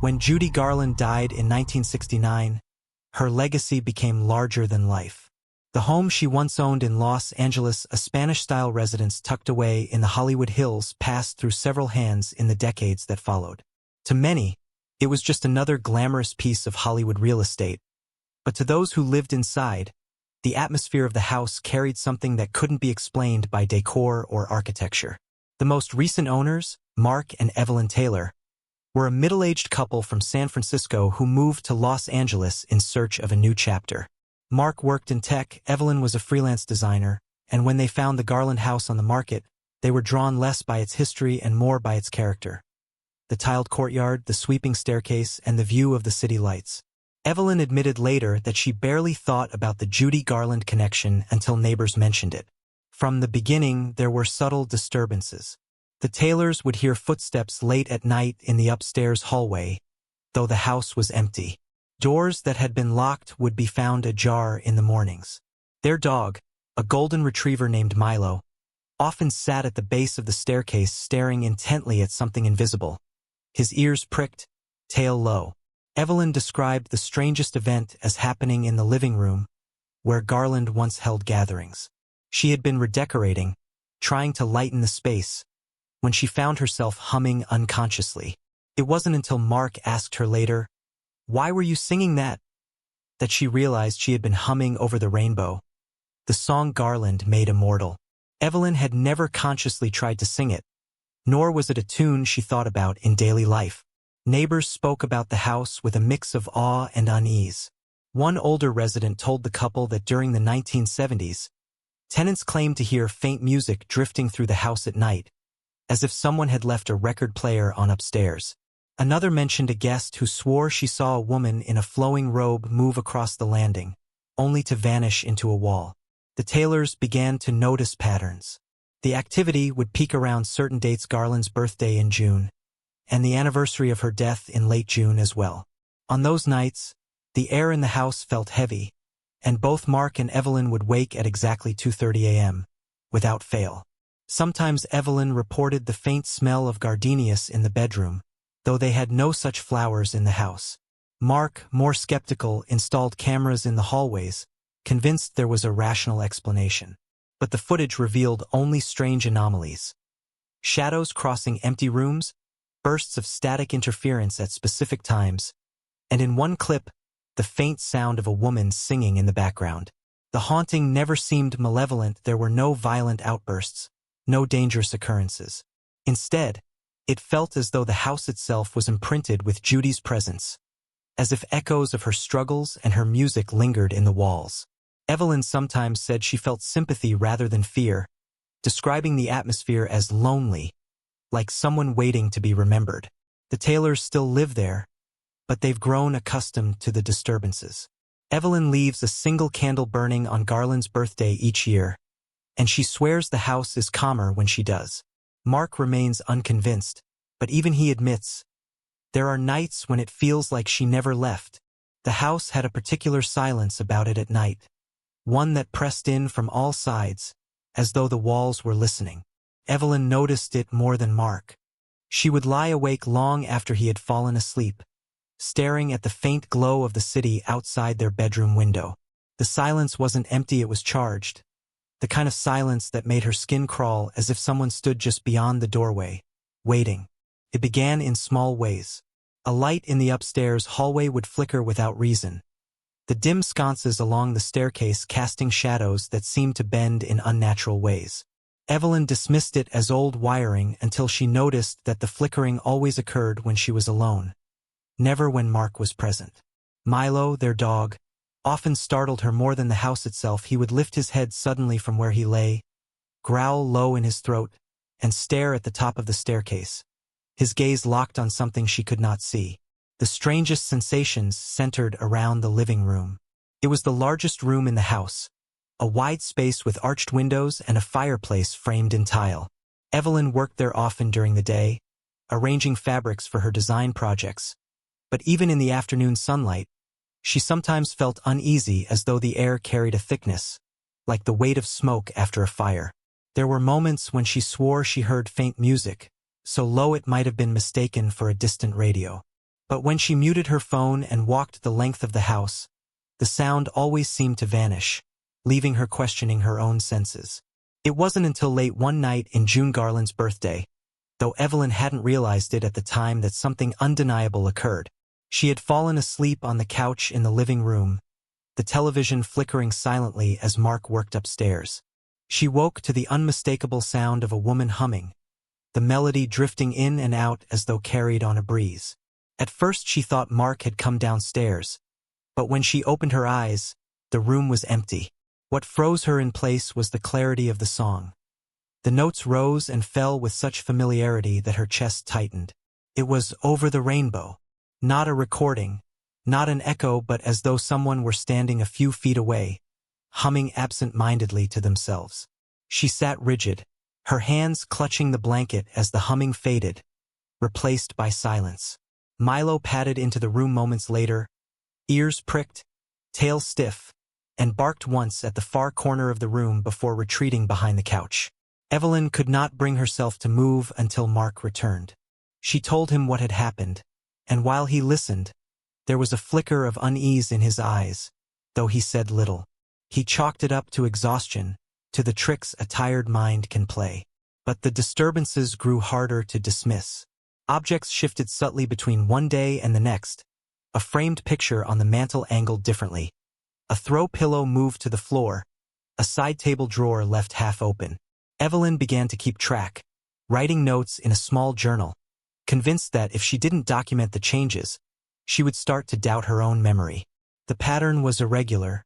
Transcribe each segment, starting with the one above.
When Judy Garland died in 1969, her legacy became larger than life. The home she once owned in Los Angeles, a Spanish-style residence tucked away in the Hollywood Hills, passed through several hands in the decades that followed. To many, it was just another glamorous piece of Hollywood real estate. But to those who lived inside, the atmosphere of the house carried something that couldn't be explained by decor or architecture. The most recent owners, Mark and Evelyn Taylor, were a middle-aged couple from San Francisco who moved to Los Angeles in search of a new chapter. Mark worked in tech, Evelyn was a freelance designer, and when they found the Garland house on the market, they were drawn less by its history and more by its character. The tiled courtyard, the sweeping staircase, and the view of the city lights. Evelyn admitted later that she barely thought about the Judy Garland connection until neighbors mentioned it. From the beginning, there were subtle disturbances. The Taylors would hear footsteps late at night in the upstairs hallway, though the house was empty. Doors that had been locked would be found ajar in the mornings. Their dog, a golden retriever named Milo, often sat at the base of the staircase staring intently at something invisible. His ears pricked, tail low. Evelyn described the strangest event as happening in the living room, where Garland once held gatherings. She had been redecorating, trying to lighten the space, when she found herself humming unconsciously. It wasn't until Mark asked her later, "Why were you singing that?" that she realized she had been humming over the rainbow, the song Garland made immortal. Evelyn had never consciously tried to sing it, nor was it a tune she thought about in daily life. Neighbors spoke about the house with a mix of awe and unease. One older resident told the couple that during the 1970s, tenants claimed to hear faint music drifting through the house at night, as if someone had left a record player on upstairs. Another mentioned a guest who swore she saw a woman in a flowing robe move across the landing, only to vanish into a wall. The Taylors began to notice patterns. The activity would peak around certain dates, Garland's birthday in June, and the anniversary of her death in late June as well. On those nights, the air in the house felt heavy, and both Mark and Evelyn would wake at exactly 2:30 a.m., without fail. Sometimes Evelyn reported the faint smell of gardenias in the bedroom, though they had no such flowers in the house. Mark, more skeptical, installed cameras in the hallways, convinced there was a rational explanation. But the footage revealed only strange anomalies. Shadows crossing empty rooms, bursts of static interference at specific times, and in one clip, the faint sound of a woman singing in the background. The haunting never seemed malevolent. There were no violent outbursts, no dangerous occurrences. Instead, it felt as though the house itself was imprinted with Judy's presence, as if echoes of her struggles and her music lingered in the walls. Evelyn sometimes said she felt sympathy rather than fear, describing the atmosphere as lonely, like someone waiting to be remembered. The Taylors still live there, but they've grown accustomed to the disturbances. Evelyn leaves a single candle burning on Garland's birthday each year, and she swears the house is calmer when she does. Mark remains unconvinced, but even he admits, there are nights when it feels like she never left. The house had a particular silence about it at night, one that pressed in from all sides, as though the walls were listening. Evelyn noticed it more than Mark. She would lie awake long after he had fallen asleep, staring at the faint glow of the city outside their bedroom window. The silence wasn't empty, it was charged, the kind of silence that made her skin crawl as if someone stood just beyond the doorway, waiting. It began in small ways. A light in the upstairs hallway would flicker without reason, the dim sconces along the staircase casting shadows that seemed to bend in unnatural ways. Evelyn dismissed it as old wiring until she noticed that the flickering always occurred when she was alone, never when Mark was present. Milo, their dog, often startled her more than the house itself. He would lift his head suddenly from where he lay, growl low in his throat, and stare at the top of the staircase, his gaze locked on something she could not see. The strangest sensations centered around the living room. It was the largest room in the house, a wide space with arched windows and a fireplace framed in tile. Evelyn worked there often during the day, arranging fabrics for her design projects. But even in the afternoon sunlight, she sometimes felt uneasy, as though the air carried a thickness, like the weight of smoke after a fire. There were moments when she swore she heard faint music, so low it might have been mistaken for a distant radio. But when she muted her phone and walked the length of the house, the sound always seemed to vanish, leaving her questioning her own senses. It wasn't until late one night in Judy Garland's birthday, though Evelyn hadn't realized it at the time, that something undeniable occurred. She had fallen asleep on the couch in the living room, the television flickering silently as Mark worked upstairs. She woke to the unmistakable sound of a woman humming, the melody drifting in and out as though carried on a breeze. At first she thought Mark had come downstairs, but when she opened her eyes, the room was empty. What froze her in place was the clarity of the song. The notes rose and fell with such familiarity that her chest tightened. It was Over the Rainbow. Not a recording, not an echo, but as though someone were standing a few feet away, humming absent-mindedly to themselves. She sat rigid, her hands clutching the blanket as the humming faded, replaced by silence. Milo padded into the room moments later, ears pricked, tail stiff, and barked once at the far corner of the room before retreating behind the couch. Evelyn could not bring herself to move until Mark returned. She told him what had happened, and while he listened, there was a flicker of unease in his eyes, though he said little. He chalked it up to exhaustion, to the tricks a tired mind can play. But the disturbances grew harder to dismiss. Objects shifted subtly between one day and the next. A framed picture on the mantel angled differently. A throw pillow moved to the floor. A side table drawer left half open. Evelyn began to keep track, writing notes in a small journal, convinced that if she didn't document the changes, she would start to doubt her own memory. The pattern was irregular,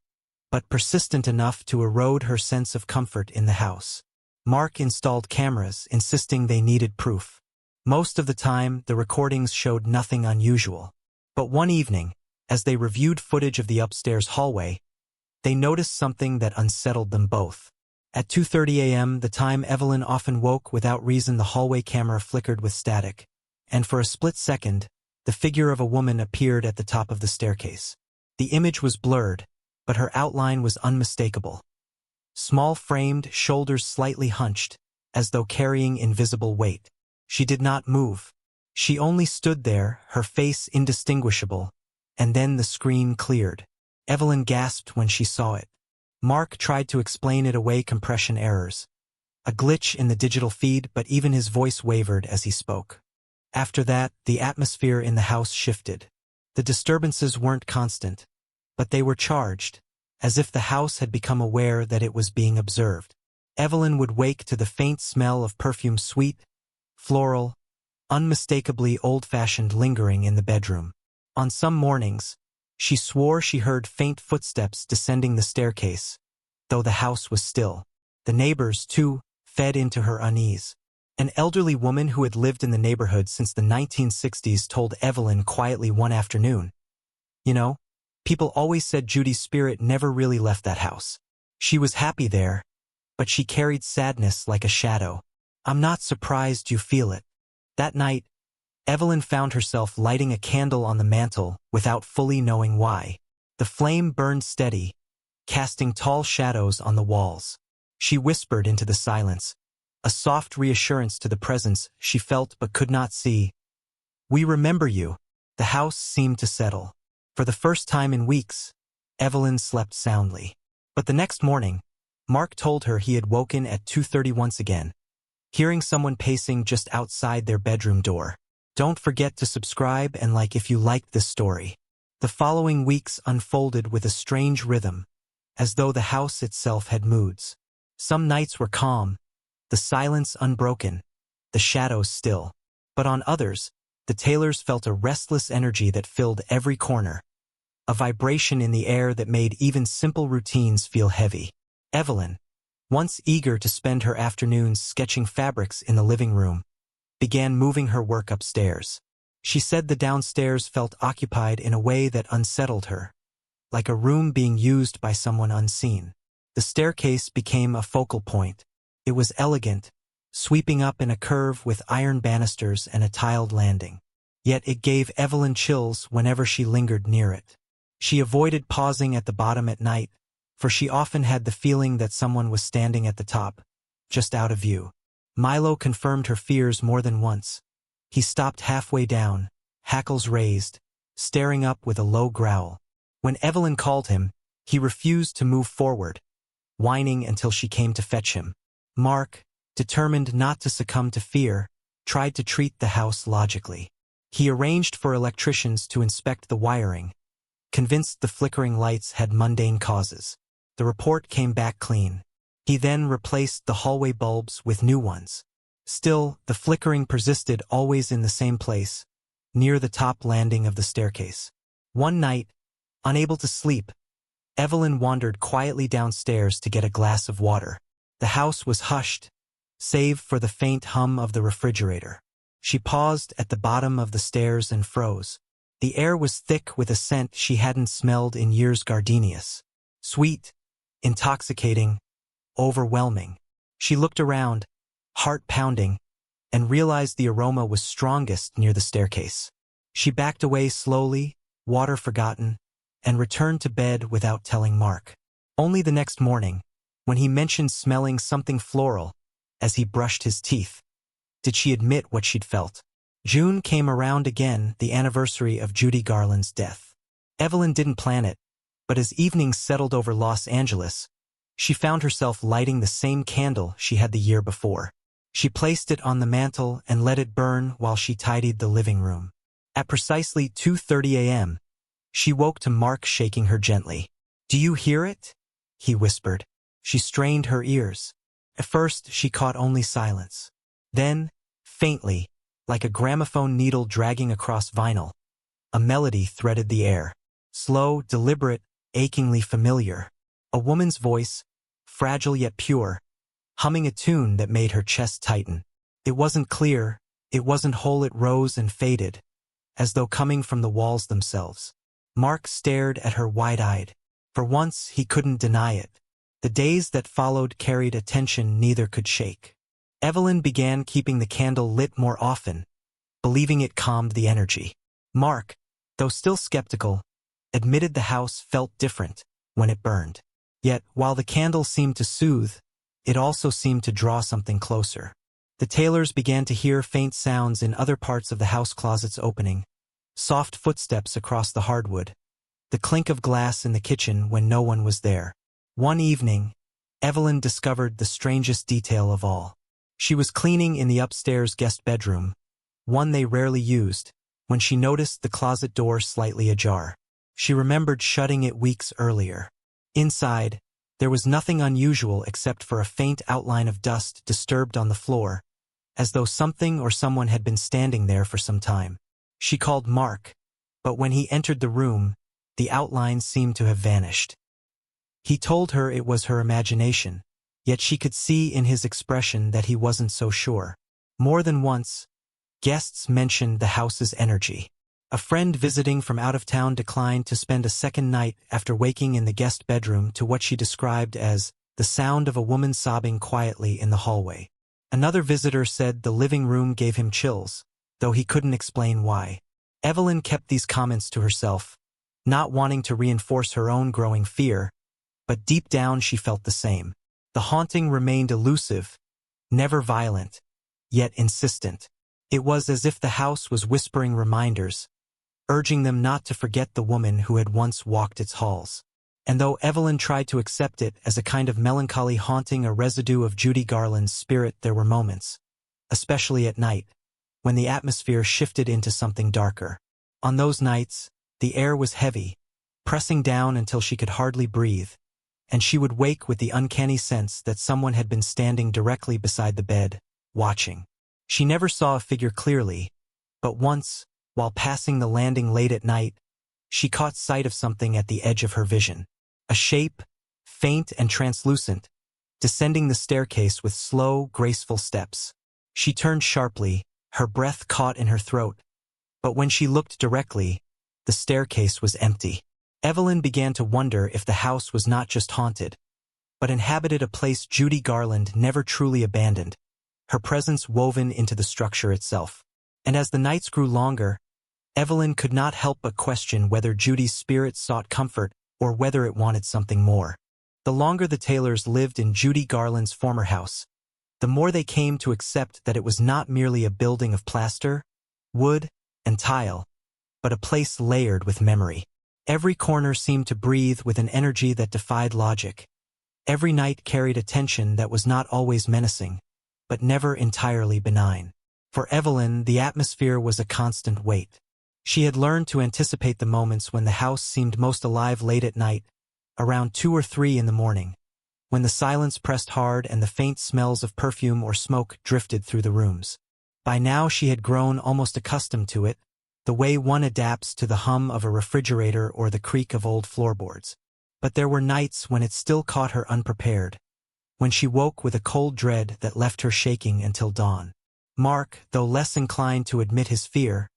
but persistent enough to erode her sense of comfort in the house. Mark installed cameras, insisting they needed proof. Most of the time, the recordings showed nothing unusual. But one evening, as they reviewed footage of the upstairs hallway, they noticed something that unsettled them both. At 2:30 a.m., the time Evelyn often woke without reason, the hallway camera flickered with static, and for a split second, the figure of a woman appeared at the top of the staircase. The image was blurred, but her outline was unmistakable. Small framed, shoulders slightly hunched, as though carrying invisible weight. She did not move. She only stood there, her face indistinguishable, and then the screen cleared. Evelyn gasped when she saw it. Mark tried to explain it away: compression errors, a glitch in the digital feed, but even his voice wavered as he spoke. After that, the atmosphere in the house shifted. The disturbances weren't constant, but they were charged, as if the house had become aware that it was being observed. Evelyn would wake to the faint smell of perfume, sweet, floral, unmistakably old-fashioned, lingering in the bedroom. On some mornings, she swore she heard faint footsteps descending the staircase, though the house was still. The neighbors, too, fed into her unease. An elderly woman who had lived in the neighborhood since the 1960s told Evelyn quietly one afternoon, "You know, people always said Judy's spirit never really left that house. She was happy there, but she carried sadness like a shadow. I'm not surprised you feel it." That night, Evelyn found herself lighting a candle on the mantel without fully knowing why. The flame burned steady, casting tall shadows on the walls. She whispered into the silence, a soft reassurance to the presence she felt but could not see. "We remember you." The house seemed to settle. For the first time in weeks, Evelyn slept soundly. But the next morning, Mark told her he had woken at 2:30 once again, hearing someone pacing just outside their bedroom door. Don't forget to subscribe and like if you liked this story. The following weeks unfolded with a strange rhythm, as though the house itself had moods. Some nights were calm, the silence unbroken, the shadows still. But on others, the Taylors felt a restless energy that filled every corner, a vibration in the air that made even simple routines feel heavy. Evelyn, once eager to spend her afternoons sketching fabrics in the living room, began moving her work upstairs. She said the downstairs felt occupied in a way that unsettled her, like a room being used by someone unseen. The staircase became a focal point. It was elegant, sweeping up in a curve with iron banisters and a tiled landing. Yet it gave Evelyn chills whenever she lingered near it. She avoided pausing at the bottom at night, for she often had the feeling that someone was standing at the top, just out of view. Milo confirmed her fears more than once. He stopped halfway down, hackles raised, staring up with a low growl. When Evelyn called him, he refused to move forward, whining until she came to fetch him. Mark, determined not to succumb to fear, tried to treat the house logically. He arranged for electricians to inspect the wiring, convinced the flickering lights had mundane causes. The report came back clean. He then replaced the hallway bulbs with new ones. Still, the flickering persisted, always in the same place, near the top landing of the staircase. One night, unable to sleep, Evelyn wandered quietly downstairs to get a glass of water. The house was hushed, save for the faint hum of the refrigerator. She paused at the bottom of the stairs and froze. The air was thick with a scent she hadn't smelled in years. Gardenias. Sweet, intoxicating, overwhelming. She looked around, heart pounding, and realized the aroma was strongest near the staircase. She backed away slowly, water forgotten, and returned to bed without telling Mark. Only the next morning, when he mentioned smelling something floral, as he brushed his teeth, did she admit what she'd felt. June came around again, the anniversary of Judy Garland's death. Evelyn didn't plan it, but as evenings settled over Los Angeles, she found herself lighting the same candle she had the year before. She placed it on the mantel and let it burn while she tidied the living room. At precisely 2:30 a.m., she woke to Mark shaking her gently. "Do you hear it?" he whispered. She strained her ears. At first, she caught only silence. Then, faintly, like a gramophone needle dragging across vinyl, a melody threaded the air. Slow, deliberate, achingly familiar. A woman's voice, fragile yet pure, humming a tune that made her chest tighten. It wasn't clear, it wasn't whole, it rose and faded, as though coming from the walls themselves. Mark stared at her wide-eyed. For once, he couldn't deny it. The days that followed carried a tension neither could shake. Evelyn began keeping the candle lit more often, believing it calmed the energy. Mark, though still skeptical, admitted the house felt different when it burned. Yet, while the candle seemed to soothe, it also seemed to draw something closer. The Taylors began to hear faint sounds in other parts of the house, closets opening, soft footsteps across the hardwood, the clink of glass in the kitchen when no one was there. One evening, Evelyn discovered the strangest detail of all. She was cleaning in the upstairs guest bedroom, one they rarely used, when she noticed the closet door slightly ajar. She remembered shutting it weeks earlier. Inside, there was nothing unusual except for a faint outline of dust disturbed on the floor, as though something or someone had been standing there for some time. She called Mark, but when he entered the room, the outline seemed to have vanished. He told her it was her imagination, yet she could see in his expression that he wasn't so sure. More than once, guests mentioned the house's energy. A friend visiting from out of town declined to spend a second night after waking in the guest bedroom to what she described as the sound of a woman sobbing quietly in the hallway. Another visitor said the living room gave him chills, though he couldn't explain why. Evelyn kept these comments to herself, not wanting to reinforce her own growing fear, but deep down she felt the same. The haunting remained elusive, never violent, yet insistent. It was as if the house was whispering reminders, urging them not to forget the woman who had once walked its halls. And though Evelyn tried to accept it as a kind of melancholy haunting, a residue of Judy Garland's spirit, there were moments, especially at night, when the atmosphere shifted into something darker. On those nights, the air was heavy, pressing down until she could hardly breathe, and she would wake with the uncanny sense that someone had been standing directly beside the bed, watching. She never saw a figure clearly, but once, while passing the landing late at night, she caught sight of something at the edge of her vision. A shape, faint and translucent, descending the staircase with slow, graceful steps. She turned sharply, her breath caught in her throat, but when she looked directly, the staircase was empty. Evelyn began to wonder if the house was not just haunted, but inhabited, a place Judy Garland never truly abandoned, her presence woven into the structure itself. And as the nights grew longer, Evelyn could not help but question whether Judy's spirit sought comfort or whether it wanted something more. The longer the Taylors lived in Judy Garland's former house, the more they came to accept that it was not merely a building of plaster, wood, and tile, but a place layered with memory. Every corner seemed to breathe with an energy that defied logic. Every night carried a tension that was not always menacing, but never entirely benign. For Evelyn, the atmosphere was a constant weight. She had learned to anticipate the moments when the house seemed most alive late at night, around 2 or 3 in the morning, when the silence pressed hard and the faint smells of perfume or smoke drifted through the rooms. By now she had grown almost accustomed to it, the way one adapts to the hum of a refrigerator or the creak of old floorboards. But there were nights when it still caught her unprepared, when she woke with a cold dread that left her shaking until dawn. Mark, though less inclined to admit his fear,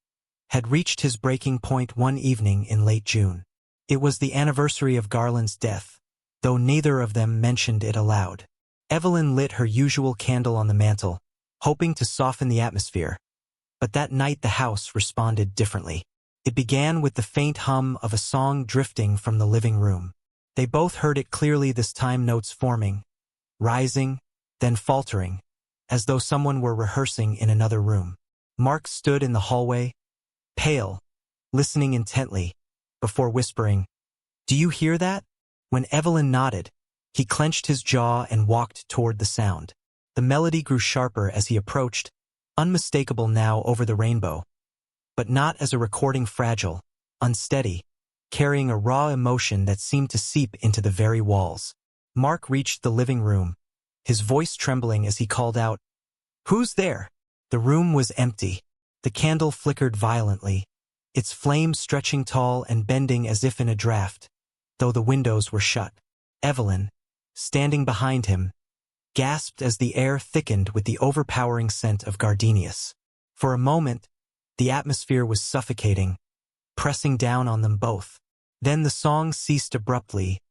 had reached his breaking point one evening in late June. It was the anniversary of Garland's death, though neither of them mentioned it aloud. Evelyn lit her usual candle on the mantel, hoping to soften the atmosphere. But that night the house responded differently. It began with the faint hum of a song drifting from the living room. They both heard it clearly this time, notes forming, rising, then faltering, as though someone were rehearsing in another room. Mark stood in the hallway, pale, listening intently, before whispering, "Do you hear that?" When Evelyn nodded, he clenched his jaw and walked toward the sound. The melody grew sharper as he approached, unmistakable now over the rainbow, but not as a recording, fragile, unsteady, carrying a raw emotion that seemed to seep into the very walls. Mark reached the living room, his voice trembling as he called out, "Who's there?" The room was empty. The candle flickered violently, its flame stretching tall and bending as if in a draft, though the windows were shut. Evelyn, standing behind him, gasped as the air thickened with the overpowering scent of gardenias. For a moment, the atmosphere was suffocating, pressing down on them both. Then the song ceased abruptly,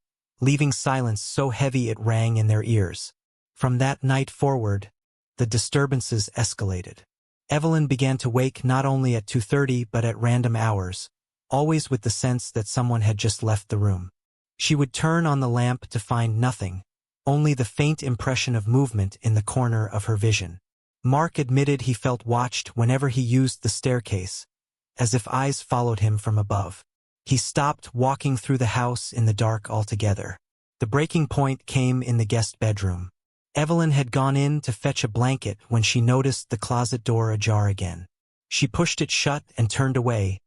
leaving silence so heavy it rang in their ears. From that night forward, the disturbances escalated. Evelyn began to wake not only at 2:30 but at random hours, always with the sense that someone had just left the room. She would turn on the lamp to find nothing, only the faint impression of movement in the corner of her vision. Mark admitted he felt watched whenever he used the staircase, as if eyes followed him from above. He stopped walking through the house in the dark altogether. The breaking point came in the guest bedroom. Evelyn had gone in to fetch a blanket when she noticed the closet door ajar again. She pushed it shut and turned away,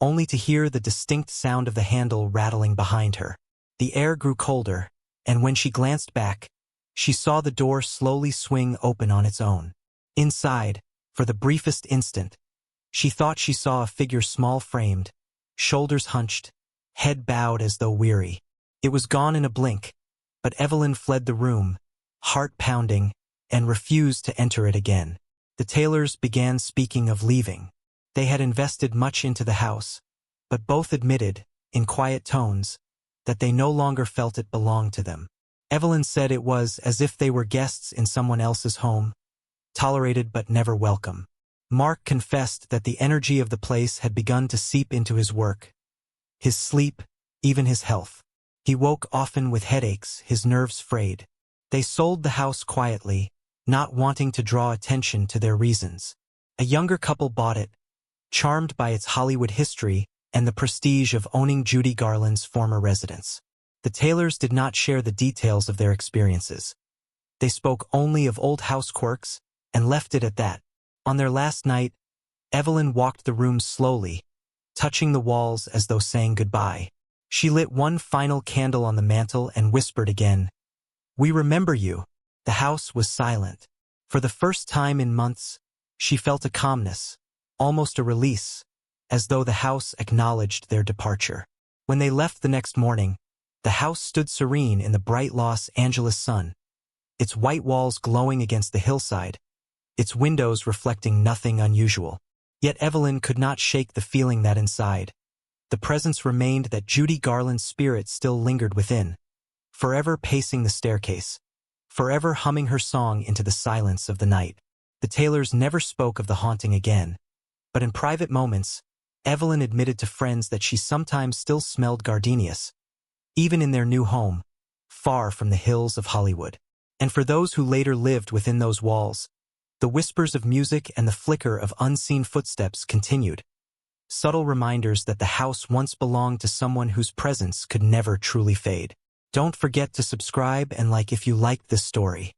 only to hear the distinct sound of the handle rattling behind her. The air grew colder, and when she glanced back, she saw the door slowly swing open on its own. Inside, for the briefest instant, she thought she saw a figure small-framed, shoulders hunched, head bowed as though weary. It was gone in a blink, but Evelyn fled the room, heart pounding, and refused to enter it again. The Taylors began speaking of leaving. They had invested much into the house, but both admitted, in quiet tones, that they no longer felt it belonged to them. Evelyn said it was as if they were guests in someone else's home, tolerated but never welcome. Mark confessed that the energy of the place had begun to seep into his work, his sleep, even his health. He woke often with headaches, his nerves frayed. They sold the house quietly, not wanting to draw attention to their reasons. A younger couple bought it, charmed by its Hollywood history and the prestige of owning Judy Garland's former residence. The Taylors did not share the details of their experiences. They spoke only of old house quirks and left it at that. On their last night, Evelyn walked the room slowly, touching the walls as though saying goodbye. She lit one final candle on the mantel and whispered again, "We remember you." The house was silent. For the first time in months, she felt a calmness, almost a release, as though the house acknowledged their departure. When they left the next morning, the house stood serene in the bright Los Angeles sun, its white walls glowing against the hillside, its windows reflecting nothing unusual. Yet Evelyn could not shake the feeling that inside, the presence remained, that Judy Garland's spirit still lingered within, forever pacing the staircase, forever humming her song into the silence of the night. The Taylors never spoke of the haunting again, but in private moments, Evelyn admitted to friends that she sometimes still smelled gardenias, even in their new home, far from the hills of Hollywood. And for those who later lived within those walls, the whispers of music and the flicker of unseen footsteps continued, subtle reminders that the house once belonged to someone whose presence could never truly fade. Don't forget to subscribe and like if you liked this story.